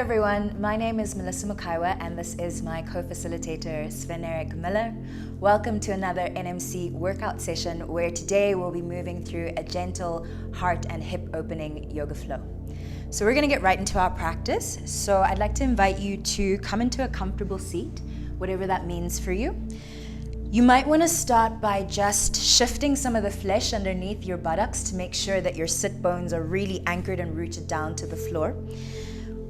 everyone, my name is Melissa Mukaiwa and this is my co-facilitator Sven-Erik Miller. Welcome to another NMC workout session where today we'll be moving through a gentle heart and hip opening yoga flow. So we're going to get right into our practice. So I'd like to invite you to come into a comfortable seat, whatever that means for you. You might want to start by just shifting some of the flesh underneath your buttocks to make sure that your sit bones are really anchored and rooted down to the floor.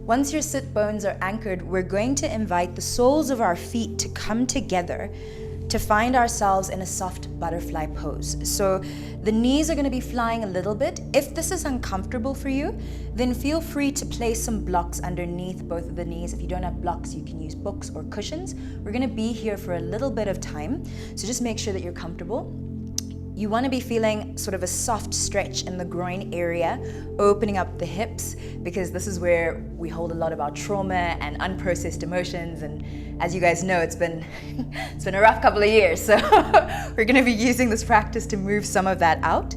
Once your sit bones are anchored, we're going to invite the soles of our feet to come together to find ourselves in a soft butterfly pose. So the knees are going to be flying a little bit. If this is uncomfortable for you, then feel free to place some blocks underneath both of the knees. If you don't have blocks, you can use books or cushions. We're going to be here for a little bit of time, so just make sure that you're comfortable. You want to be feeling sort of a soft stretch in the groin area, opening up the hips, because this is where we hold a lot of our trauma and unprocessed emotions. And as you guys know, it's been a rough couple of years. So we're going to be using this practice to move some of that out.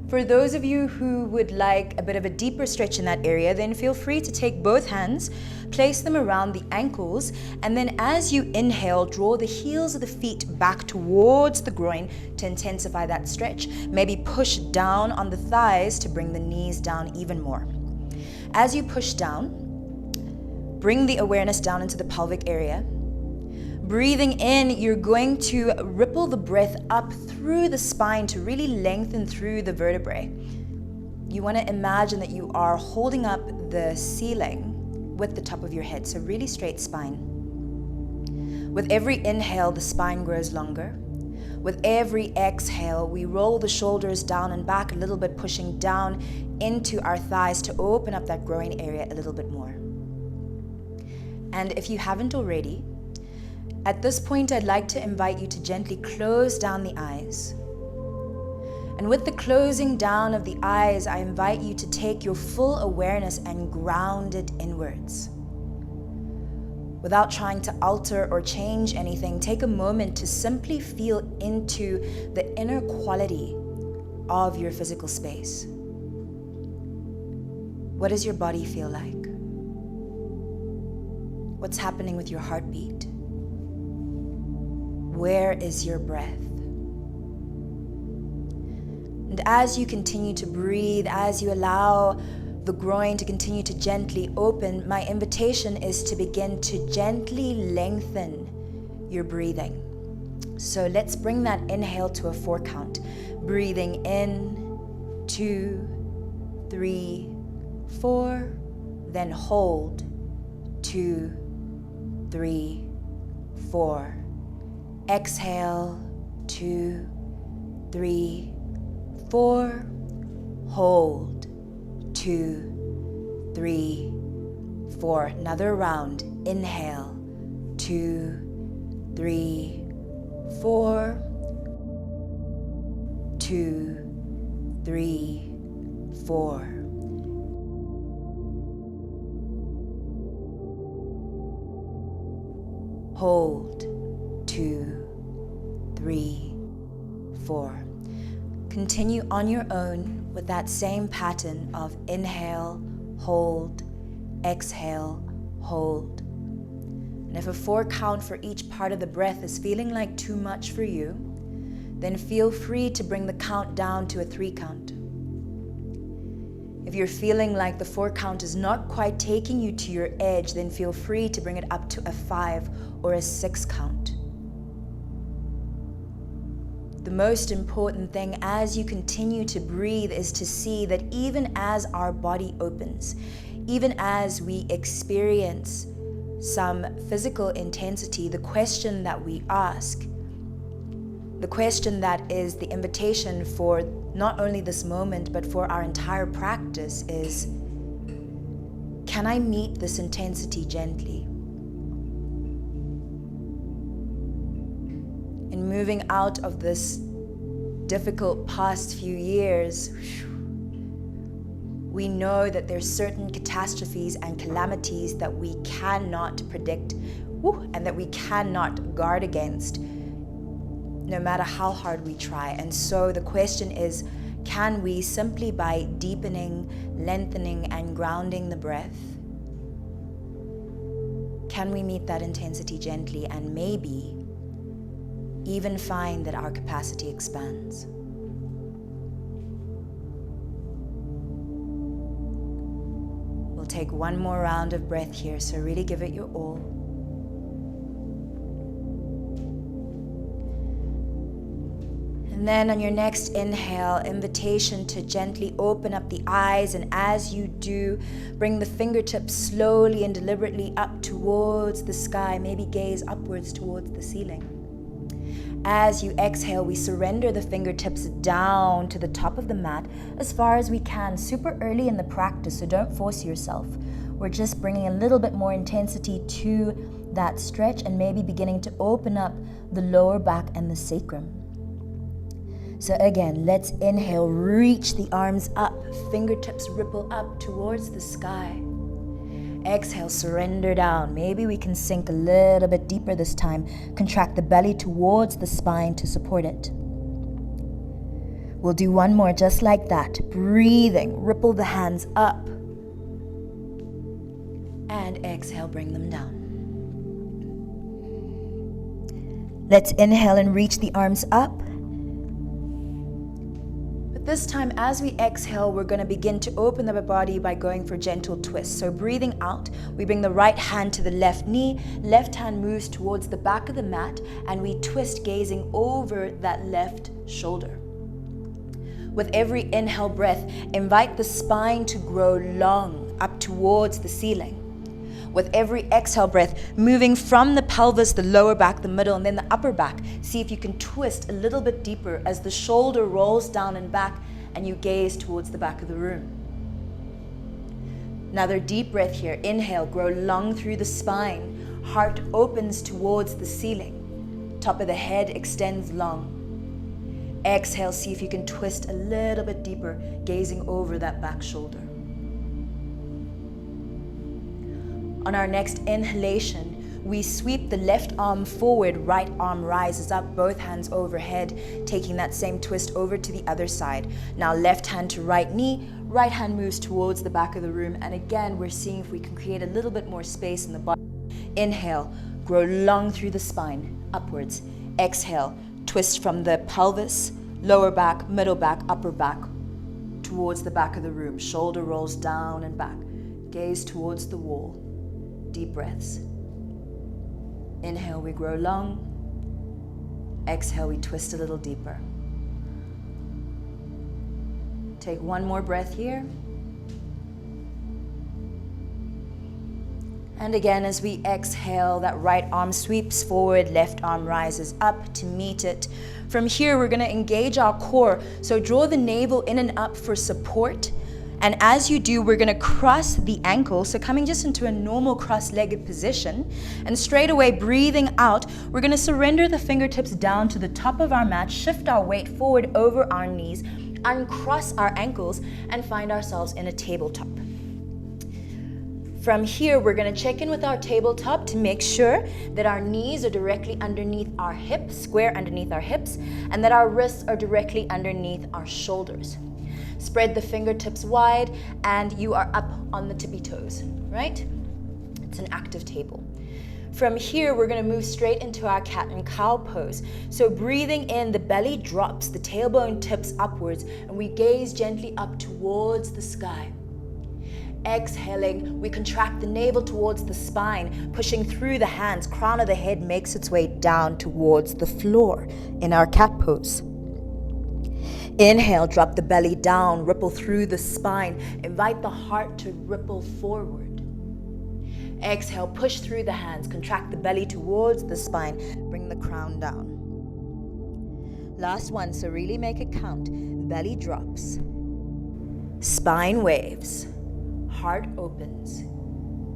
For those of you who would like a bit of a deeper stretch in that area, then feel free to take both hands, place them around the ankles, and then as you inhale, draw the heels of the feet back towards the groin to intensify that stretch. Maybe push down on the thighs to bring the knees down even more. As you push down, bring the awareness down into the pelvic area. Breathing in, you're going to ripple the breath up through the spine to really lengthen through the vertebrae. You want to imagine that you are holding up the ceiling with the top of your head, so really straight spine. With every inhale, the spine grows longer. With every exhale, we roll the shoulders down and back a little bit, pushing down into our thighs to open up that groin area a little bit more. And if you haven't already, at this point, I'd like to invite you to gently close down the eyes. And with the closing down of the eyes, I invite you to take your full awareness and ground it inwards. Without trying to alter or change anything, take a moment to simply feel into the inner quality of your physical space. What does your body feel like? What's happening with your heartbeat? Where is your breath? And as you continue to breathe, as you allow the groin to continue to gently open, my invitation is to begin to gently lengthen your breathing. So let's bring that inhale to a 4 count. Breathing in, 2, 3, 4, then hold, 2, 3, 4. Exhale, 2, 3, 4. Hold, 2, 3, 4. Another round. Inhale, 2, 3, 4. 2, 3, 4. Hold, 2, 3, 4. Continue on your own with that same pattern of inhale, hold, exhale, hold. And if a 4 count for each part of the breath is feeling like too much for you, then feel free to bring the count down to a 3 count. If you're feeling like the 4 count is not quite taking you to your edge, then feel free to bring it up to a 5 or a 6 count. The most important thing as you continue to breathe is to see that even as our body opens, even as we experience some physical intensity, the question that we ask, the question that is the invitation for not only this moment, but for our entire practice is, can I meet this intensity gently? In moving out of this difficult past few years, we know that there's certain catastrophes and calamities that we cannot predict, and that we cannot guard against, no matter how hard we try. And so the question is, can we simply by deepening, lengthening, and grounding the breath, can we meet that intensity gently and maybe even find that our capacity expands? We'll take one more round of breath here, so really give it your all. And then on your next inhale, invitation to gently open up the eyes, and as you do, bring the fingertips slowly and deliberately up towards the sky, maybe gaze upwards towards the ceiling. As you exhale, we surrender the fingertips down to the top of the mat as far as we can, super early in the practice, so don't force yourself. We're just bringing a little bit more intensity to that stretch and maybe beginning to open up the lower back and the sacrum. So again, let's inhale, reach the arms up, fingertips ripple up towards the sky. Exhale, surrender down. Maybe we can sink a little bit deeper this time. Contract the belly towards the spine to support it. We'll do one more just like that. Breathing, ripple the hands up. And exhale, bring them down. Let's inhale and reach the arms up. This time, as we exhale, we're going to begin to open the body by going for gentle twists. So breathing out, we bring the right hand to the left knee, left hand moves towards the back of the mat, and we twist, gazing over that left shoulder. With every inhale breath, invite the spine to grow long up towards the ceiling. With every exhale breath, moving from the pelvis, the lower back, the middle, and then the upper back. See if you can twist a little bit deeper as the shoulder rolls down and back and you gaze towards the back of the room. Another deep breath here. Inhale, grow long through the spine. Heart opens towards the ceiling. Top of the head extends long. Exhale, see if you can twist a little bit deeper, gazing over that back shoulder. On our next inhalation, we sweep the left arm forward, right arm rises up, both hands overhead, taking that same twist over to the other side. Now left hand to right knee, right hand moves towards the back of the room, and again, we're seeing if we can create a little bit more space in the body. Inhale, grow long through the spine, upwards. Exhale, twist from the pelvis, lower back, middle back, upper back, towards the back of the room. Shoulder rolls down and back. Gaze towards the wall. Deep breaths. Inhale, we grow long. Exhale, we twist a little deeper. Take one more breath here. And again, as we exhale, that right arm sweeps forward, left arm rises up to meet it. From here, we're going to engage our core. So draw the navel in and up for support. And as you do, we're gonna cross the ankle, so coming just into a normal cross-legged position. And straight away, breathing out, we're gonna surrender the fingertips down to the top of our mat, shift our weight forward over our knees, uncross our ankles, and find ourselves in a tabletop. From here, we're gonna check in with our tabletop to make sure that our knees are directly underneath our hips, square underneath our hips, and that our wrists are directly underneath our shoulders. Spread the fingertips wide and you are up on the tippy toes, right? It's an active table. From here, we're gonna move straight into our cat and cow pose. So breathing in, the belly drops, the tailbone tips upwards, and we gaze gently up towards the sky. Exhaling, we contract the navel towards the spine, pushing through the hands. Crown of the head makes its way down towards the floor in our cat pose. Inhale, drop the belly down, ripple through the spine. Invite the heart to ripple forward. Exhale, push through the hands, contract the belly towards the spine, bring the crown down. Last one, so really make it count. Belly drops. Spine waves. Heart opens.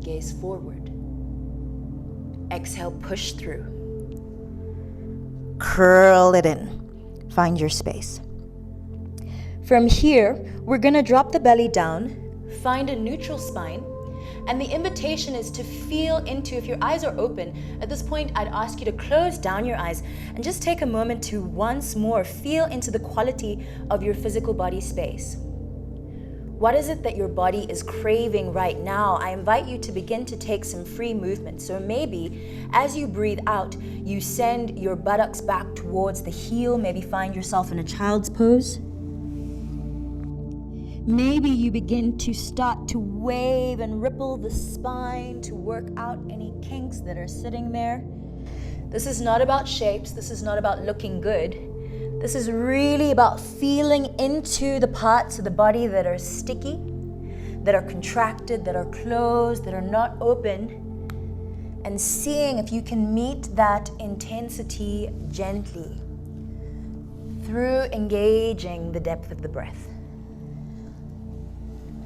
Gaze forward. Exhale, push through. Curl it in. Find your space. From here, we're gonna drop the belly down, find a neutral spine, and the invitation is to feel into, if your eyes are open, at this point I'd ask you to close down your eyes and just take a moment to once more feel into the quality of your physical body space. What is it that your body is craving right now? I invite you to begin to take some free movement. So maybe as you breathe out, you send your buttocks back towards the heel. Maybe find yourself in a child's pose. Maybe you begin to start to wave and ripple the spine to work out any kinks that are sitting there. This is not about shapes. This is not about looking good. This is really about feeling into the parts of the body that are sticky, that are contracted, that are closed, that are not open, and seeing if you can meet that intensity gently through engaging the depth of the breath.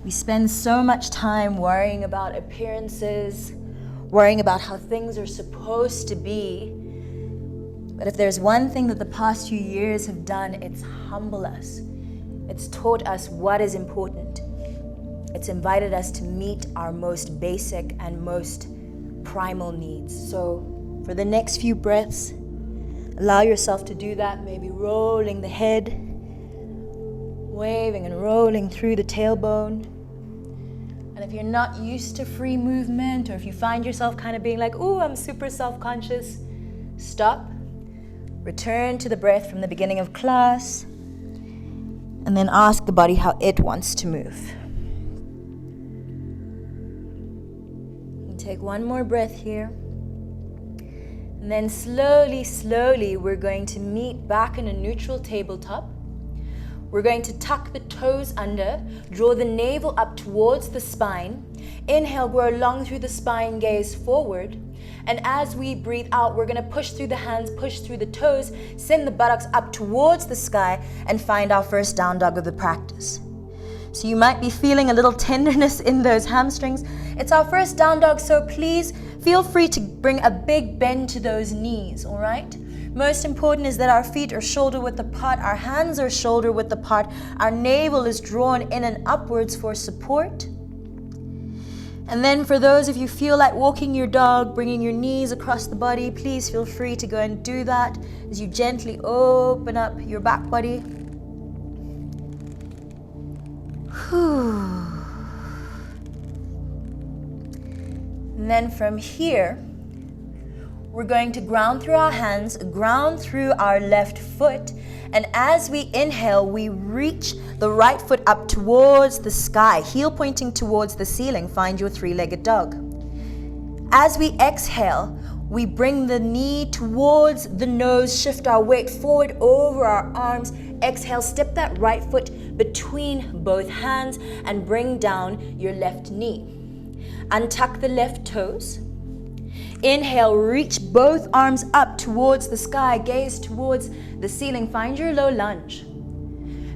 We spend so much time worrying about appearances, worrying about how things are supposed to be. But if there's one thing that the past few years have done, it's humble us. It's taught us what is important. It's invited us to meet our most basic and most primal needs. So for the next few breaths, allow yourself to do that, maybe rolling the head, waving and rolling through the tailbone. And if you're not used to free movement, or if you find yourself kind of being like, ooh, I'm super self-conscious, stop. Return to the breath from the beginning of class, and then ask the body how it wants to move. And take one more breath here. And then slowly, we're going to meet back in a neutral tabletop. We're going to tuck the toes under, draw the navel up towards the spine. Inhale, grow long through the spine, gaze forward. And as we breathe out, we're gonna push through the hands, push through the toes, send the buttocks up towards the sky, and find our first down dog of the practice. So you might be feeling a little tenderness in those hamstrings. It's our first down dog, so please feel free to bring a big bend to those knees, all right? Most important is that our feet are shoulder width apart, our hands are shoulder width apart, our navel is drawn in and upwards for support. And then for those of you who feel like walking your dog, bringing your knees across the body, please feel free to go and do that as you gently open up your back body. Whew. And then from here, we're going to ground through our hands, ground through our left foot, and as we inhale, we reach the right foot up towards the sky, heel pointing towards the ceiling. Find your three-legged dog. As we exhale, we bring the knee towards the nose, shift our weight forward over our arms. Exhale, step that right foot between both hands and bring down your left knee. Untuck the left toes. Inhale, reach both arms up towards the sky, gaze towards the ceiling. Find your low lunge.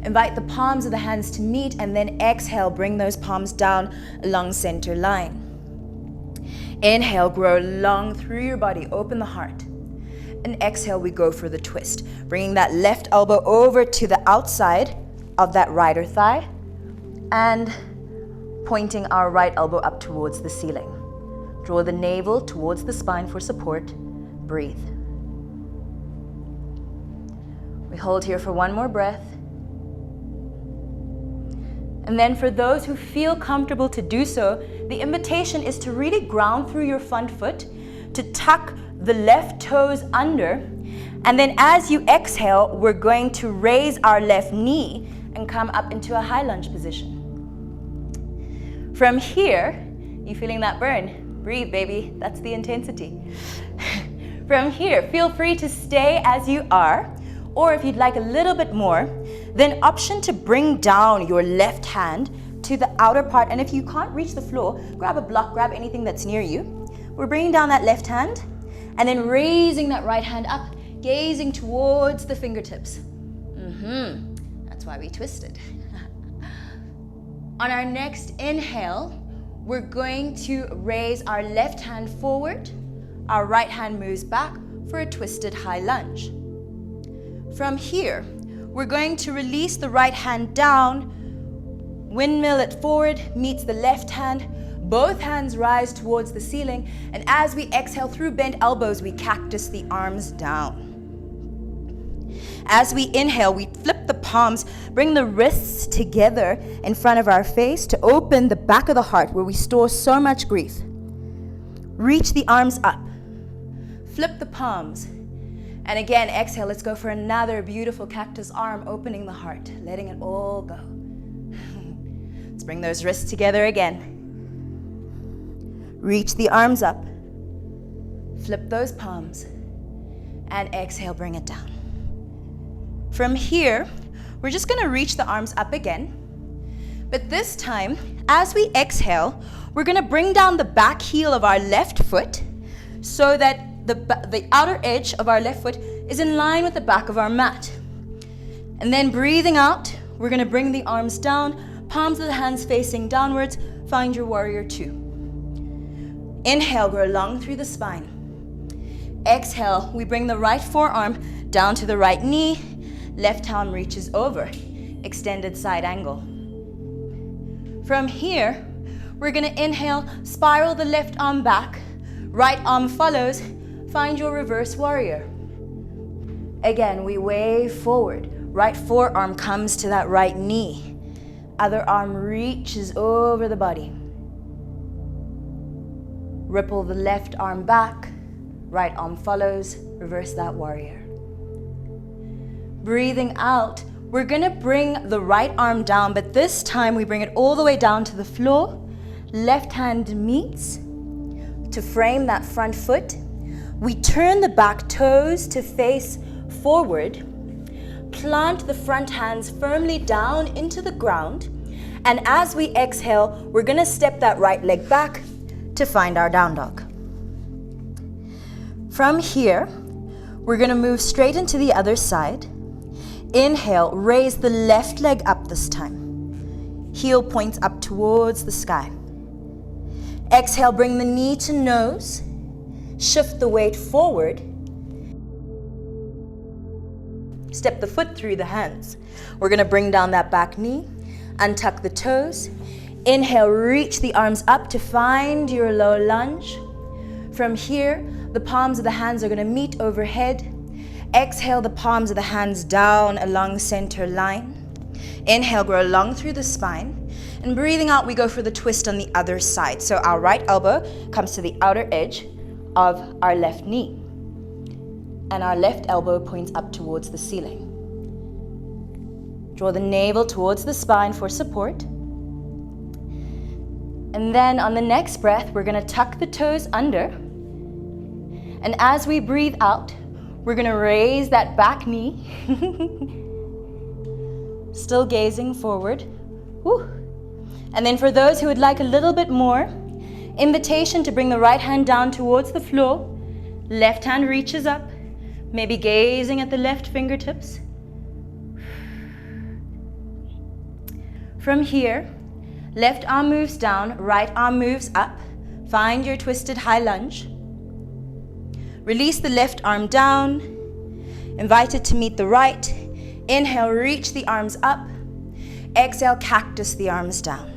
Invite the palms of the hands to meet, and then exhale, bring those palms down along center line. Inhale, grow long through your body, open the heart. And exhale, we go for the twist. Bringing that left elbow over to the outside of that right thigh, and pointing our right elbow up towards the ceiling. Draw the navel towards the spine for support. Breathe. We hold here for one more breath. And then for those who feel comfortable to do so, the invitation is to really ground through your front foot, to tuck the left toes under, and then as you exhale, we're going to raise our left knee and come up into a high lunge position. From here, you feeling that burn? Breathe, baby, that's the intensity. From here, feel free to stay as you are, or if you'd like a little bit more, then option to bring down your left hand to the outer part, and if you can't reach the floor, grab a block, grab anything that's near you. We're bringing down that left hand, and then raising that right hand up, gazing towards the fingertips. That's why we twisted. On our next inhale, we're going to raise our left hand forward, our right hand moves back for a twisted high lunge. From here, we're going to release the right hand down, windmill it forward, meets the left hand, both hands rise towards the ceiling, and as we exhale through bent elbows, we cactus the arms down. As we inhale, we flip the palms, bring the wrists together in front of our face to open the back of the heart where we store so much grief. Reach the arms up. Flip the palms. And again, exhale. Let's go for another beautiful cactus arm, opening the heart, letting it all go. Let's bring those wrists together again. Reach the arms up. Flip those palms. And exhale, bring it down. From here, we're just going to reach the arms up again. But this time, as we exhale, we're going to bring down the back heel of our left foot so that the outer edge of our left foot is in line with the back of our mat. And then breathing out, we're going to bring the arms down, palms of the hands facing downwards. Find your warrior two. Inhale, grow long through the spine. Exhale, we bring the right forearm down to the right knee. Left arm reaches over. Extended side angle. From here, we're going to inhale, spiral the left arm back. Right arm follows. Find your reverse warrior. Again, we wave forward. Right forearm comes to that right knee. Other arm reaches over the body. Ripple the left arm back. Right arm follows. Reverse that warrior. Breathing out, we're going to bring the right arm down, but this time we bring it all the way down to the floor. Left hand meets to frame that front foot. We turn the back toes to face forward. Plant the front hands firmly down into the ground. And as we exhale, we're going to step that right leg back to find our down dog. From here, we're going to move straight into the other side. Inhale, raise the left leg up this time. Heel points up towards the sky. Exhale, bring the knee to nose. Shift the weight forward. Step the foot through the hands. We're going to bring down that back knee. Untuck the toes. Inhale, reach the arms up to find your low lunge. From here, the palms of the hands are going to meet overhead. Exhale, the palms of the hands down along center line. Inhale, grow long through the spine. And breathing out, we go for the twist on the other side. So our right elbow comes to the outer edge of our left knee. And our left elbow points up towards the ceiling. Draw the navel towards the spine for support. And then on the next breath, we're going to tuck the toes under. And as we breathe out, we're going to raise that back knee. Still gazing forward. Woo. And then for those who would like a little bit more, invitation to bring the right hand down towards the floor. Left hand reaches up, maybe gazing at the left fingertips. From here, left arm moves down, right arm moves up. Find your twisted high lunge. Release the left arm down. Invite it to meet the right. Inhale, reach the arms up. Exhale, cactus the arms down.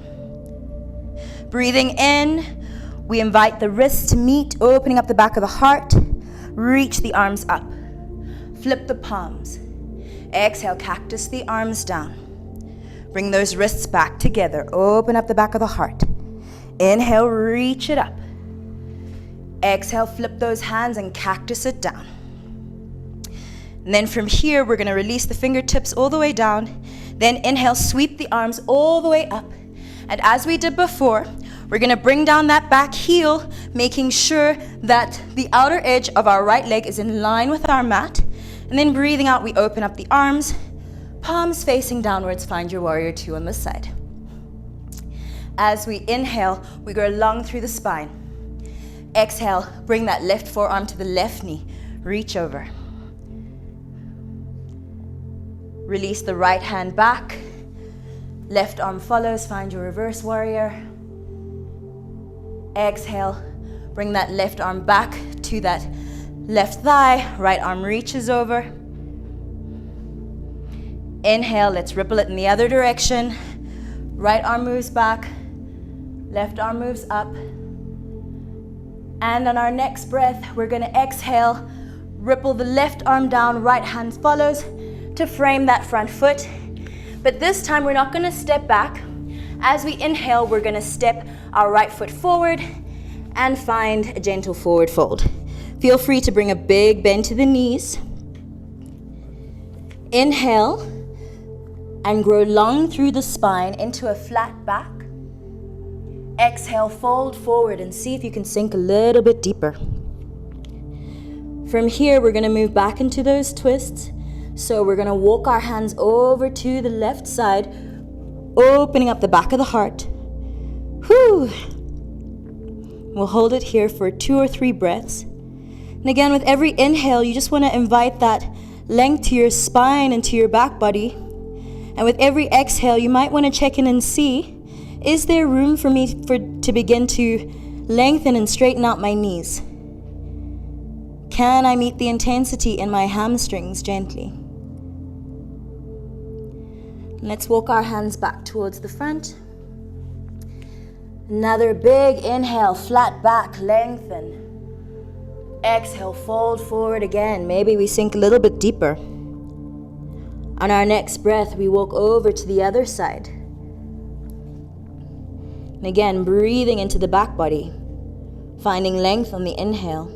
Breathing in, we invite the wrists to meet, opening up the back of the heart. Reach the arms up. Flip the palms. Exhale, cactus the arms down. Bring those wrists back together. Open up the back of the heart. Inhale, reach it up. Exhale, flip those hands and cactus it down. And then from here, we're going to release the fingertips all the way down. Then inhale, sweep the arms all the way up. And as we did before, we're going to bring down that back heel, making sure that the outer edge of our right leg is in line with our mat. And then breathing out, we open up the arms, palms facing downwards. Find your warrior two on this side. As we inhale, we go long through the spine. Exhale, bring that left forearm to the left knee. Reach over. Release the right hand back. Left arm follows. Find your reverse warrior. Exhale, bring that left arm back to that left thigh. Right arm reaches over. Inhale, let's ripple it in the other direction. Right arm moves back. Left arm moves up. And on our next breath, we're going to exhale, ripple the left arm down, right hand follows. to frame that front foot. But this time we're not gonna step back. As we inhale, we're gonna step our right foot forward and find a gentle forward fold. Feel free to bring a big bend to the knees. Inhale and grow long through the spine into a flat back. Exhale, fold forward and see if you can sink a little bit deeper. From here, we're gonna move back into those twists. So we're gonna walk our hands over to the left side, opening up the back of the heart. Whew. We'll hold it here for 2 or 3 breaths. And again, with every inhale, you just wanna invite that length to your spine and to your back body. And with every exhale, you might wanna check in and see, is there room for me to begin to lengthen and straighten out my knees? Can I meet the intensity in my hamstrings gently? Let's walk our hands back towards the front. Another big inhale, flat back, lengthen. Exhale, fold forward again. Maybe we sink a little bit deeper. On our next breath, we walk over to the other side. And again, breathing into the back body, finding length on the inhale,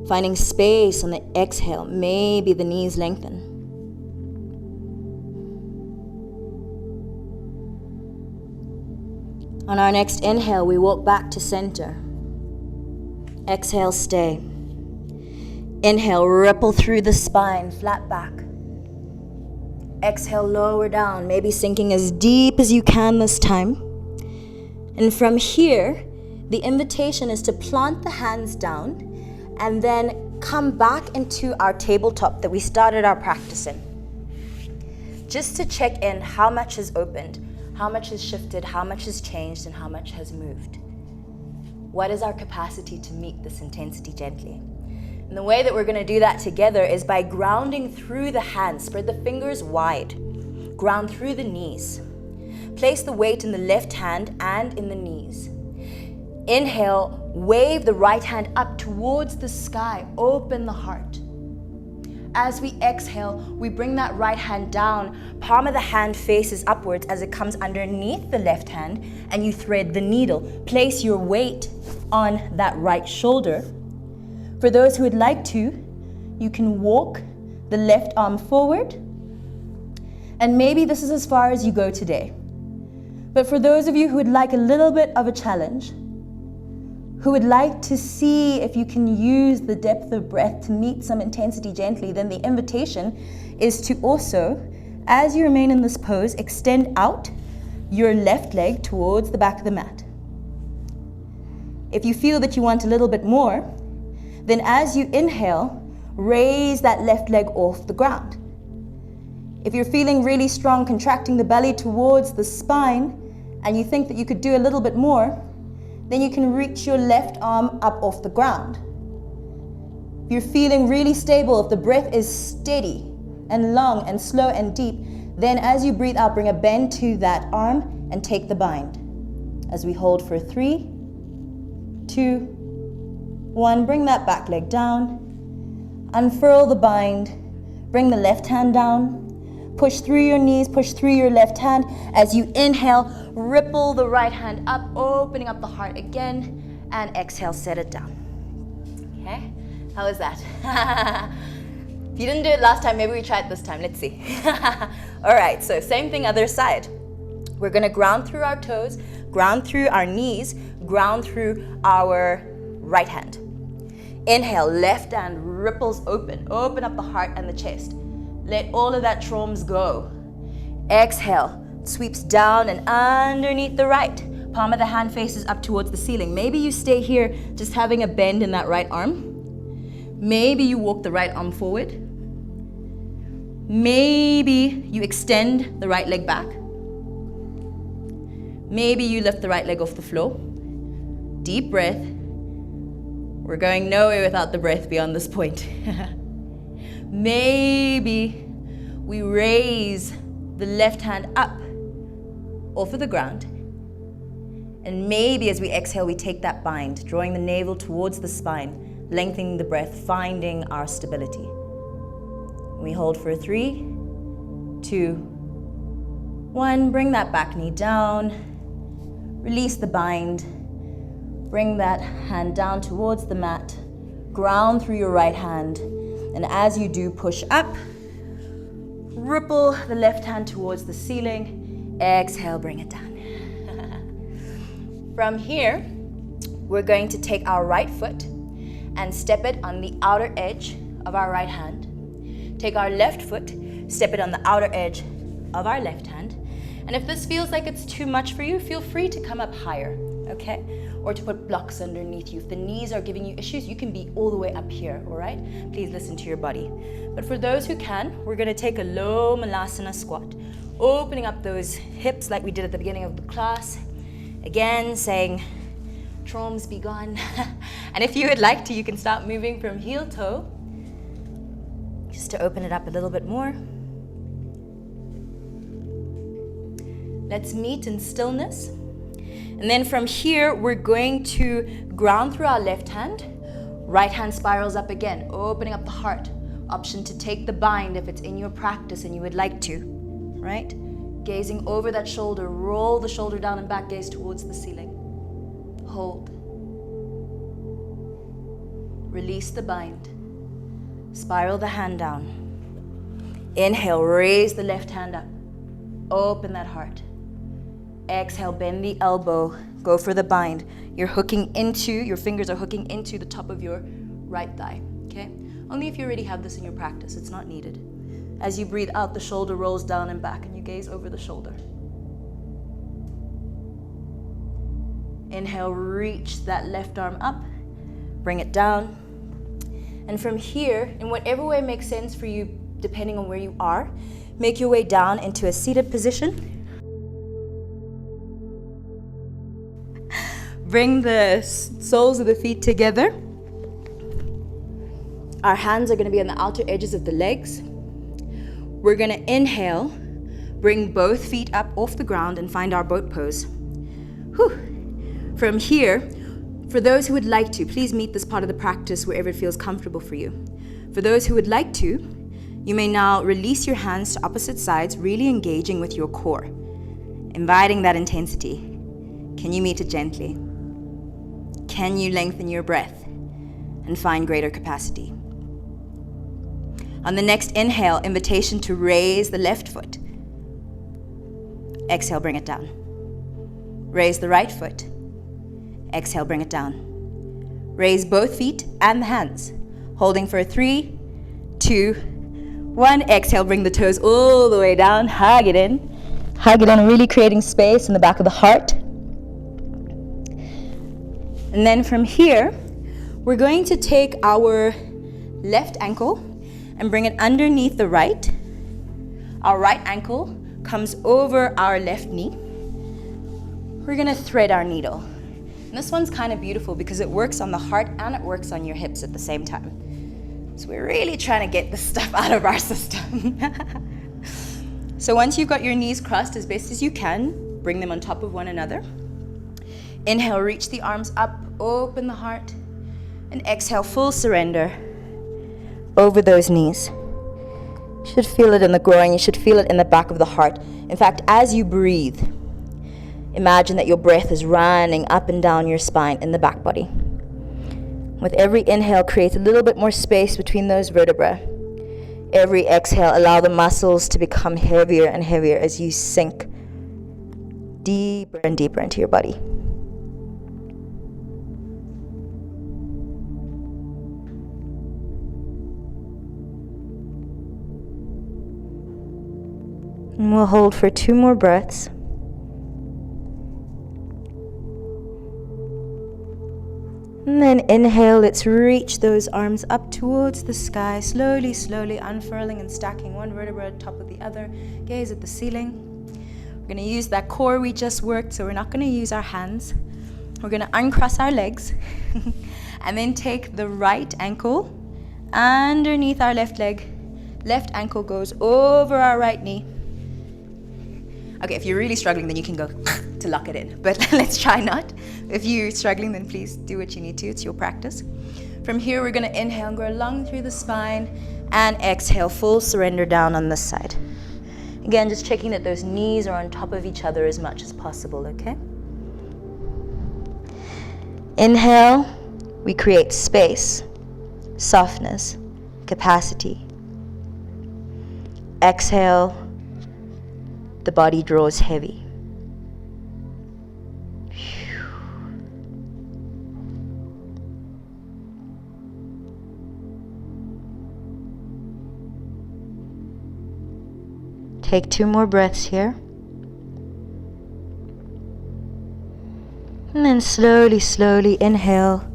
finding space on the exhale. Maybe the knees lengthen. On our next inhale, we walk back to center. Exhale, stay. Inhale, ripple through the spine, flat back. Exhale, lower down, maybe sinking as deep as you can this time. And from here, the invitation is to plant the hands down and then come back into our tabletop that we started our practice in. Just to check in how much has opened, how much has shifted, how much has changed, and how much has moved. What is our capacity to meet this intensity gently? And the way that we're gonna do that together is by grounding through the hands. Spread the fingers wide. Ground through the knees. Place the weight in the left hand and in the knees. Inhale, wave the right hand up towards the sky. Open the heart. As we exhale, we bring that right hand down. Palm of the hand faces upwards as it comes underneath the left hand, and you thread the needle. Place your weight on that right shoulder. For those who would like to, you can walk the left arm forward, and maybe this is as far as you go today. But for those of you who would like a little bit of a challenge, who would like to see if you can use the depth of breath to meet some intensity gently, then the invitation is to also, as you remain in this pose, extend out your left leg towards the back of the mat. If you feel that you want a little bit more, then as you inhale, raise that left leg off the ground. If you're feeling really strong, contracting the belly towards the spine, and you think that you could do a little bit more, then you can reach your left arm up off the ground. If you're feeling really stable, if the breath is steady and long and slow and deep, then as you breathe out, bring a bend to that arm and take the bind. As we hold for 3, 2, 1, bring that back leg down, unfurl the bind, bring the left hand down, push through your knees, push through your left hand. As you inhale, ripple the right hand up, opening up the heart again, and exhale, set it down. Okay, how was that? If you didn't do it last time, maybe we try it this time. Let's see. All right, so same thing, other side. We're gonna ground through our toes, ground through our knees, ground through our right hand. Inhale, left hand ripples open. Open up the heart and the chest. Let all of that traumas go. Exhale, sweeps down and underneath the right. Palm of the hand faces up towards the ceiling. Maybe you stay here just having a bend in that right arm. Maybe you walk the right arm forward. Maybe you extend the right leg back. Maybe you lift the right leg off the floor. Deep breath. We're going nowhere without the breath beyond this point. Maybe we raise the left hand up off of the ground. And maybe as we exhale, we take that bind, drawing the navel towards the spine, lengthening the breath, finding our stability. We hold for 3, 2, 1. Bring that back knee down. Release the bind. Bring that hand down towards the mat. Ground through your right hand. And as you do, push up. Ripple the left hand towards the ceiling. Exhale, bring it down. From here, we're going to take our right foot and step it on the outer edge of our right hand. Take our left foot, step it on the outer edge of our left hand. And if this feels like it's too much for you, feel free to come up higher, okay? Or to put blocks underneath you. If the knees are giving you issues, you can be all the way up here, all right? Please listen to your body. But for those who can, we're gonna take a low malasana squat, opening up those hips like we did at the beginning of the class. Again, saying, traumas be gone. And if you would like to, you can start moving from heel toe, just to open it up a little bit more. Let's meet in stillness. And then from here, we're going to ground through our left hand. Right hand spirals up again, opening up the heart. Option to take the bind if it's in your practice and you would like to, right? Gazing over that shoulder, roll the shoulder down and back, gaze towards the ceiling. Hold. Release the bind. Spiral the hand down. Inhale, raise the left hand up. Open that heart. Exhale, bend the elbow. Go for the bind. Your fingers are hooking into the top of your right thigh, okay? Only if you already have this in your practice, it's not needed. As you breathe out, the shoulder rolls down and back and you gaze over the shoulder. Inhale, reach that left arm up, bring it down. And from here, in whatever way makes sense for you, depending on where you are, make your way down into a seated position. Bring the soles of the feet together. Our hands are going to be on the outer edges of the legs. We're going to inhale, bring both feet up off the ground and find our boat pose. Whew. From here, for those who would like to, please meet this part of the practice wherever it feels comfortable for you. For those who would like to, you may now release your hands to opposite sides, really engaging with your core, inviting that intensity. Can you meet it gently? Can you lengthen your breath and find greater capacity? On the next inhale, invitation to raise the left foot. Exhale, bring it down. Raise the right foot. Exhale, bring it down. Raise both feet and the hands. Holding for 3, 2, 1. Exhale, bring the toes all the way down. Hug it in. Hug it in, really creating space in the back of the heart. And then from here, we're going to take our left ankle and bring it underneath the right. Our right ankle comes over our left knee. We're gonna thread our needle. And this one's kind of beautiful because it works on the heart and it works on your hips at the same time. So we're really trying to get this stuff out of our system. So once you've got your knees crossed as best as you can, bring them on top of one another. Inhale, reach the arms up, open the heart, and exhale, full surrender over those knees. You should feel it in the groin, you should feel it in the back of the heart. In fact, as you breathe, imagine that your breath is running up and down your spine in the back body. With every inhale, create a little bit more space between those vertebrae. Every exhale, allow the muscles to become heavier and heavier as you sink deeper and deeper into your body. And we'll hold for 2 more breaths. And then inhale, let's reach those arms up towards the sky, slowly, slowly unfurling and stacking one vertebra on top of the other. Gaze at the ceiling. We're going to use that core we just worked, so we're not going to use our hands. We're going to uncross our legs and then take the right ankle underneath our left leg. Left ankle goes over our right knee. Okay, if you're really struggling, then you can go to lock it in, but let's try not. If you're struggling, then please do what you need to. It's your practice. From here, we're going to inhale and grow long through the spine. And exhale, full surrender down on this side. Again, just checking that those knees are on top of each other as much as possible, okay? Inhale, we create space, softness, capacity. Exhale, the body draws heavy. Take 2 more breaths here. And then slowly, slowly inhale.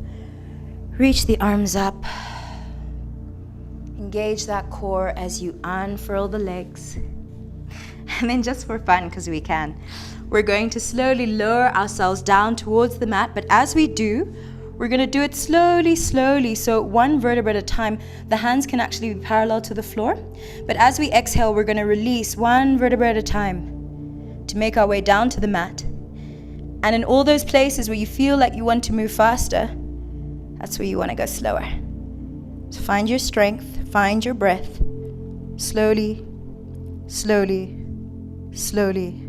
Reach the arms up. Engage that core as you unfurl the legs. And then just for fun, because we can, we're going to slowly lower ourselves down towards the mat. But as we do, we're going to do it slowly, slowly. So 1 vertebra at a time. The hands can actually be parallel to the floor. But as we exhale, we're going to release 1 vertebra at a time to make our way down to the mat. And in all those places where you feel like you want to move faster, that's where you want to go slower. So find your strength, find your breath. Slowly, slowly, slowly,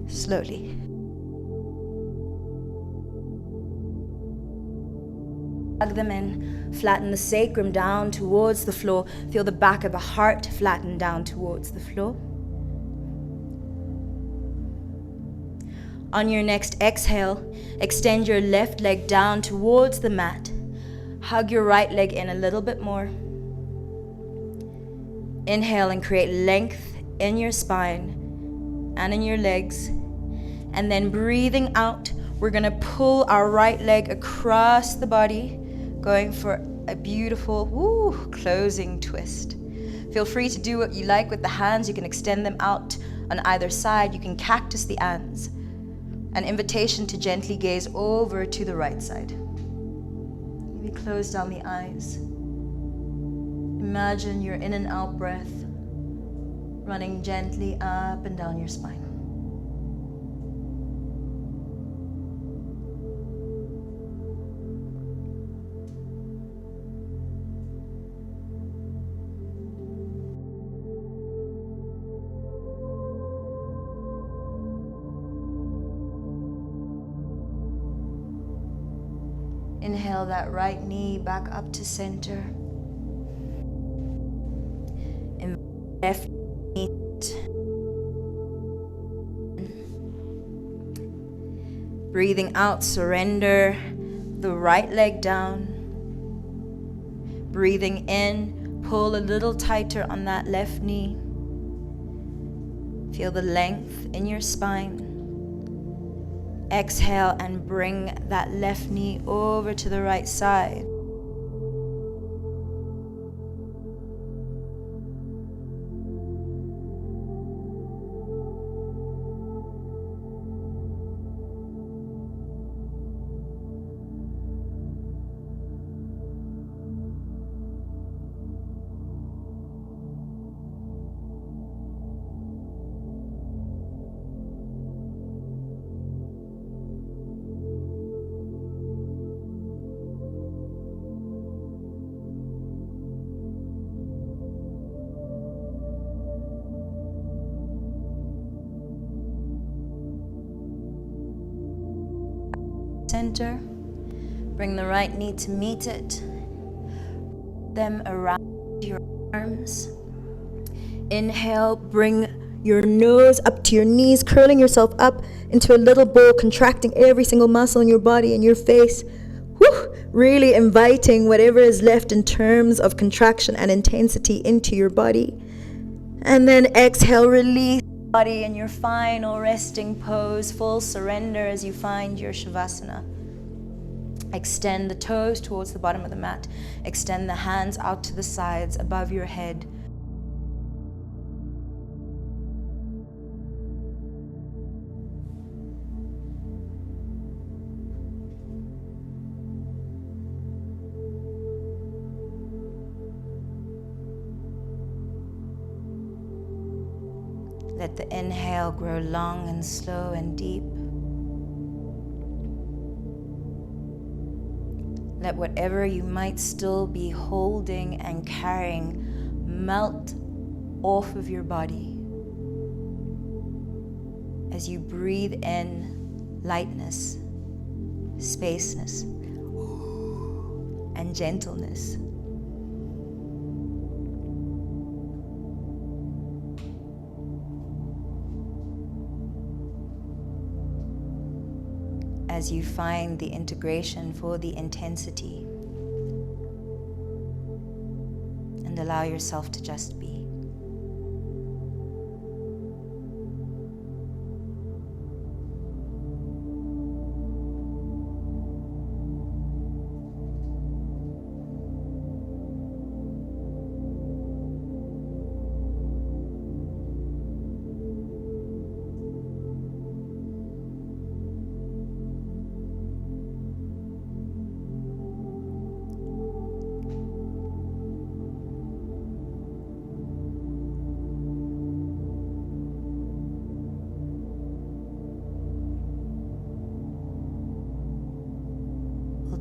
slowly. Hug them in, flatten the sacrum down towards the floor. Feel the back of the heart flatten down towards the floor. On your next exhale, extend your left leg down towards the mat. Hug your right leg in a little bit more. Inhale and create length in your spine and in your legs. And then breathing out, we're going to pull our right leg across the body, going for a beautiful closing twist. Feel free to do what you like with the hands. You can extend them out on either side. You can cactus the hands. An invitation to gently gaze over to the right side. Maybe close down the eyes. Imagine your in and out breath running gently up and down your spine. Inhale that right knee back up to center. And left knee. Breathing out, surrender the right leg down. Breathing in, pull a little tighter on that left knee. Feel the length in your spine. Exhale and bring that left knee over to the right side. Center. Bring the right knee to meet it. Them around your arms. Inhale, bring your nose up to your knees, curling yourself up into a little bowl, contracting every single muscle in your body and your face. Whew, really inviting whatever is left in terms of contraction and intensity into your body. And then exhale, release body in your final resting pose, full surrender as you find your Shavasana. Extend the toes towards the bottom of the mat. Extend the hands out to the sides above your head. Let the inhale grow long and slow and deep. Let whatever you might still be holding and carrying melt off of your body as you breathe in lightness, spaceness, and gentleness. As you find the integration for the intensity, and allow yourself to just be.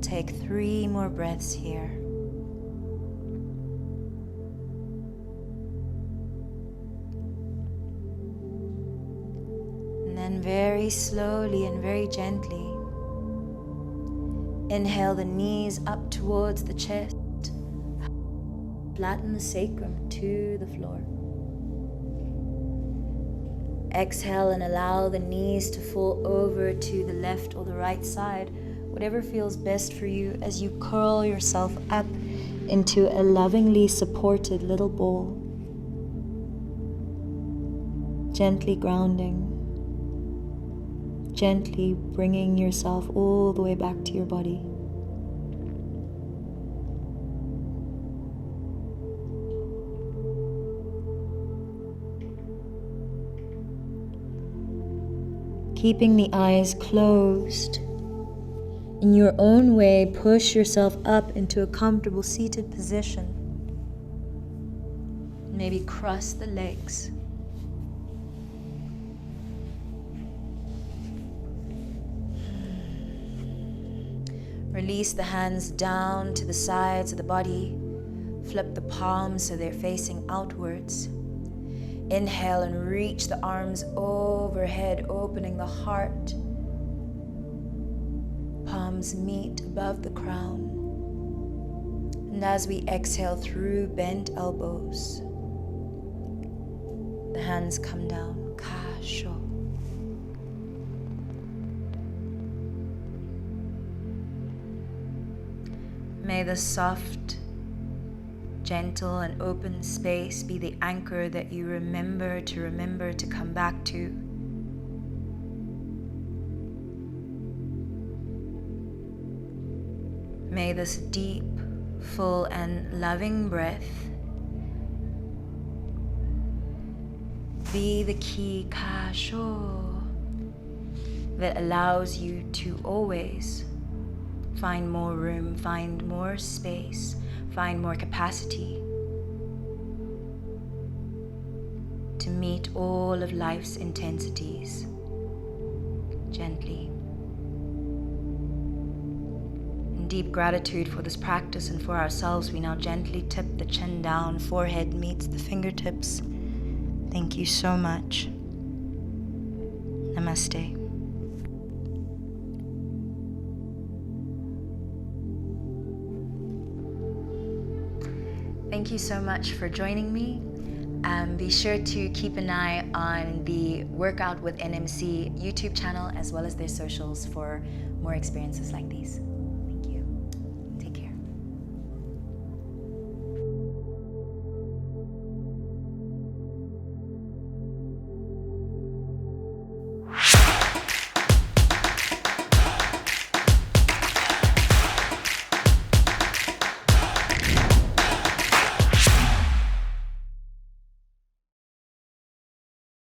Take 3 more breaths here. And then very slowly and very gently, inhale the knees up towards the chest. Flatten the sacrum to the floor. Exhale and allow the knees to fall over to the left or the right side, whatever feels best for you, as you curl yourself up into a lovingly supported little ball. Gently grounding, gently bringing yourself all the way back to your body. Keeping the eyes closed. In your own way, push yourself up into a comfortable seated position. Maybe cross the legs. Release the hands down to the sides of the body. Flip the palms so they're facing outwards. Inhale and reach the arms overhead, opening the heart. Palms meet above the crown. And as we exhale through bent elbows, the hands come down. Kasho. May the soft, gentle and open space be the anchor that you remember to come back to. May this deep, full and loving breath be the key, Kasho, that allows you to always find more room, find more space, find more capacity to meet all of life's intensities gently. In deep gratitude for this practice and for ourselves, we now gently tip the chin down, forehead meets the fingertips. Thank you so much. Namaste. Thank you so much for joining me. Be sure to keep an eye on the Workout with NMC YouTube channel as well as their socials for more experiences like these.